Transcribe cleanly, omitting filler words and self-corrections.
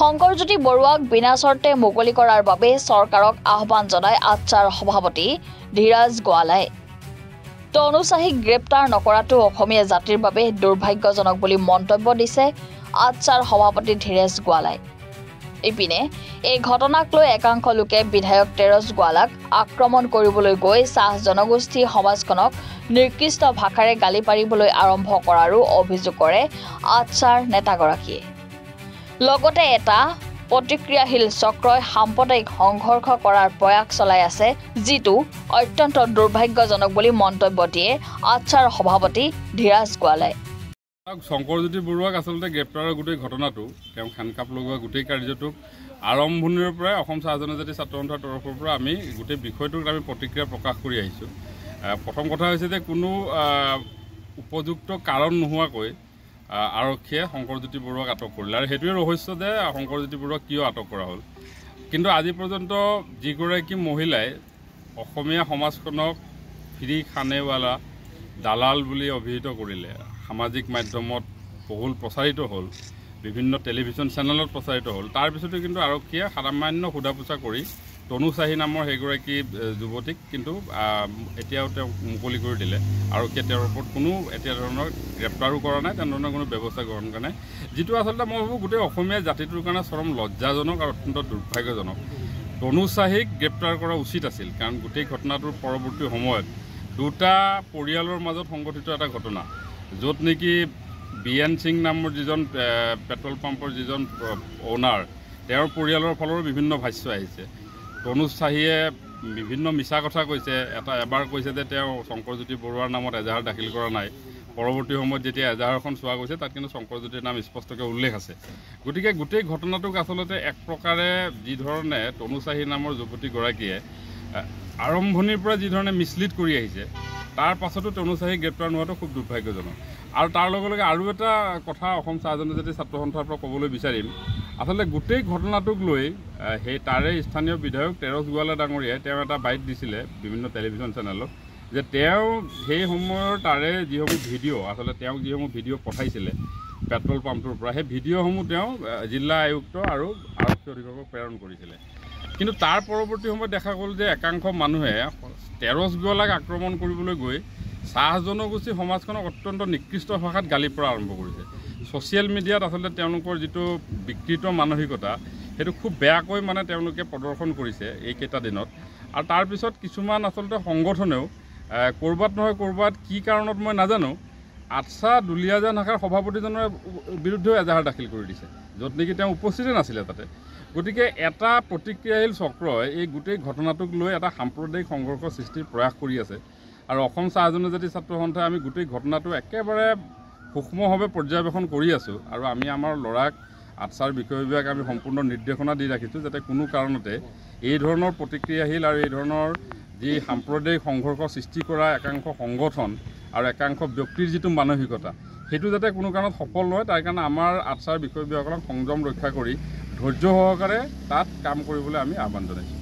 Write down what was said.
শংকৰজ্যোতি বৰুৱাক বিনা চৰ্তে মুকলি কৰাৰ বাবে চৰকাৰক আহ্বান জনায় আচ্ছাৰ সভাপতি ধীৰাজ গোৱালাই। তনু চাহিক গ্ৰেপ্তাৰ নকৰাটো অসমীয়া জাতিৰ বাবে দুৰ্ভাগ্যজনক বুলি মন্তব্য দিছে আচ্ছাৰ সভাপতি ধীৰাজ গোৱালাই। ইপিনে এই ঘটনাক লৈ একাংশ লোকে বিধায়ক তেৰছ গোৱালাক আক্ৰমণ কৰিবলৈ গৈ চাহ জনগোষ্ঠী সমাজখনক নিকৃষ্ট ভাষাৰে গালি পাৰিবলৈ আৰম্ভ কৰাৰো অভিযোগ কৰে আচ্ছাৰ নেতাগৰাকীয়ে। লগতে এটা প্ৰতিক্ৰিয়াশীল চক্ৰই সাম্প্ৰদায়িক সংঘৰ্ষ কৰাৰ প্ৰয়াস চলাই আছে, যিটো অত্যন্ত দুৰ্ভাগ্যজনক বুলি মন্তব্য দিয়ে আচ্ছাৰ সভাপতি ধীৰাজ গোৱালাই। শংকৰজ্যোতি বৰুৱাক আচলতে গ্ৰেপ্তাৰৰ গোটেই ঘটনাটো, তেওঁ হেণ্ডকাপ লগোৱা গোটেই কাৰ্যটোক আৰম্ভণিৰ পৰাই অসম চাহ জনজাতি ছাত্ৰ সন্থাৰ তৰফৰ পৰা আমি গোটেই বিষয়টোক আমি প্ৰতিক্ৰিয়া প্ৰকাশ কৰি আহিছোঁ। প্ৰথম কথা হৈছে যে কোনো উপযুক্ত কাৰণ নোহোৱাকৈ আৰক্ষীয়ে শংকৰজ্যোতি বৰুৱাক আটক কৰিলে, আৰু সেইটোৱে ৰহস্য যে শংকৰজ্যোতি বৰুৱাক কিয় আটক কৰা হ'ল। কিন্তু আজি পৰ্যন্ত যিগৰাকী মহিলাই অসমীয়া সমাজখনক ফ্ৰী খানেৱালা দালাল বুলি অভিহিত কৰিলে, সামাজিক মাধ্যমত বহুল প্ৰচাৰিত হ'ল, বিভিন্ন টেলিভিছন চেনেলত প্ৰচাৰিত হ'ল, তাৰপিছতো কিন্তু আৰক্ষীয়ে সামান্য সোধা পোছা কৰি তনু চাহি নামৰ সেইগৰাকী যুৱতীক কিন্তু এতিয়াও তেওঁক মুকলি কৰি দিলে। আৰক্ষীয়ে তেওঁৰ ওপৰত কোনো এতিয়া ধৰণৰ গ্ৰেপ্তাৰো কৰা নাই, তেনেধৰণৰ কোনো ব্যৱস্থা গ্ৰহণ কৰা নাই, যিটো আচলতে মই ভাবোঁ গোটেই অসমীয়া জাতিটোৰ কাৰণে চৰম লজ্জাজনক আৰু অত্যন্ত দুৰ্ভাগ্যজনক। তনু চাহিক গ্ৰেপ্তাৰ কৰা উচিত আছিল, কাৰণ গোটেই ঘটনাটোৰ পৰৱৰ্তী সময়ত দুটা পৰিয়ালৰ মাজত সংঘটিত এটা ঘটনা, য'ত নেকি বিএন সিং নামৰ যিজন পেট্ৰল পাম্পৰ যিজন অ'নাৰ, তেওঁৰ পৰিয়ালৰ ফালৰো বিভিন্ন ভাষ্য আহিছে। তনু চাহিয়ে বিভিন্ন মিছা কথা কৈছে। এবাৰ কৈছে যে তেওঁ শংকৰজ্যোতি বৰুৱাৰ নামত এজাহাৰ দাখিল কৰা নাই, পৰৱৰ্তী সময়ত যেতিয়া এজাহাৰখন চোৱা গৈছে তাত কিন্তু শংকৰজ্যোতিৰ নাম স্পষ্টকৈ উল্লেখ আছে। গতিকে গোটেই ঘটনাটোক আচলতে এক প্ৰকাৰে যিধৰণে তনু চাহি নামৰ যুৱতীগৰাকীয়ে আৰম্ভণিৰ পৰা যিধৰণে মিছলিড কৰি আহিছে, তাৰ পাছতো তনু চাহি গ্ৰেপ্তাৰ নোহোৱাটো খুব দুৰ্ভাগ্যজনক। আৰু তাৰ লগে লগে আৰু এটা কথা অসম চাহ জনজাতি ছাত্ৰ সন্থাৰ পৰা ক'বলৈ বিচাৰিম, আচলতে গোটেই ঘটনাটোক লৈ সেই তাৰে স্থানীয় বিধায়ক তেৰছ গোৱালা ডাঙৰীয়াই তেওঁ এটা বাইট দিছিলে বিভিন্ন টেলিভিছন চেনেলত, যে তেওঁ সেই সময়ৰ তাৰে যিসমূহ ভিডিঅ', আচলতে তেওঁক যিসমূহ ভিডিঅ' পঠাইছিলে পেট্ৰল পাম্পটোৰ পৰা, সেই ভিডিঅ'সমূহ তেওঁ জিলা আয়ুক্ত আৰু আৰক্ষী অধীক্ষকক প্ৰেৰণ কৰিছিলে। কিন্তু তাৰ পৰৱৰ্তী সময়ত দেখা গ'ল যে একাংশ মানুহে তেৰছ গোৱালাক আক্ৰমণ কৰিবলৈ গৈ চাহ জনগোষ্ঠী সমাজখনক অত্যন্ত নিকৃষ্ট ভাষাত গালি পৰা আৰম্ভ কৰিছে। ছ'চিয়েল মিডিয়াত আচলতে তেওঁলোকৰ যিটো বিকৃত মানসিকতা, সেইটো খুব বেয়াকৈ তেওঁলোকে প্ৰদৰ্শন কৰিছে এইকেইটা দিনত। আৰু তাৰপিছত কিছুমান আচলতে সংগঠনেও ক'ৰবাত নহয় ক'ৰবাত কি কাৰণত মই নাজানো, আচ্ছা দুলীয়াজান শাখাৰ সভাপতিজনৰ বিৰুদ্ধেও এজাহাৰ দাখিল কৰি দিছে, য'ত নেকি তেওঁ উপস্থিতে নাছিলে তাতে। গতিকে এটা প্ৰতিক্ৰিয়াশীল চক্ৰই এই গোটেই ঘটনাটোক লৈ এটা সাম্প্ৰদায়িক সংঘৰ্ষ সৃষ্টিৰ প্ৰয়াস কৰি আছে। আৰু অসম চাহ জনজাতি ছাত্ৰ সন্থাই আমি গোটেই ঘটনাটো একেবাৰে সূক্ষ্মভাৱে পৰ্যবেক্ষণ কৰি আছোঁ, আৰু আমি আমাৰ ল'ৰাক আচ্ছাৰ বিষয় বিভাগ আমি সম্পূৰ্ণ নিৰ্দেশনা দি ৰাখিছোঁ, যাতে কোনো কাৰণতে এই ধৰণৰ প্ৰতিক্ৰিয়াশীল আৰু এই ধৰণৰ যি সাম্প্ৰদায়িক সংঘৰ্ষ সৃষ্টি কৰা একাংশ সংগঠন আৰু একাংশ ব্যক্তিৰ যিটো মানসিকতা, সেইটো যাতে কোনো কাৰণত সফল নহয়, তাৰ কাৰণে আমাৰ আচ্ছাৰ বিষয় বিভাগক সংযম ৰক্ষা কৰি ধৈৰ্য সহকাৰে তাত কাম কৰিবলৈ আমি আহ্বান জনাইছোঁ।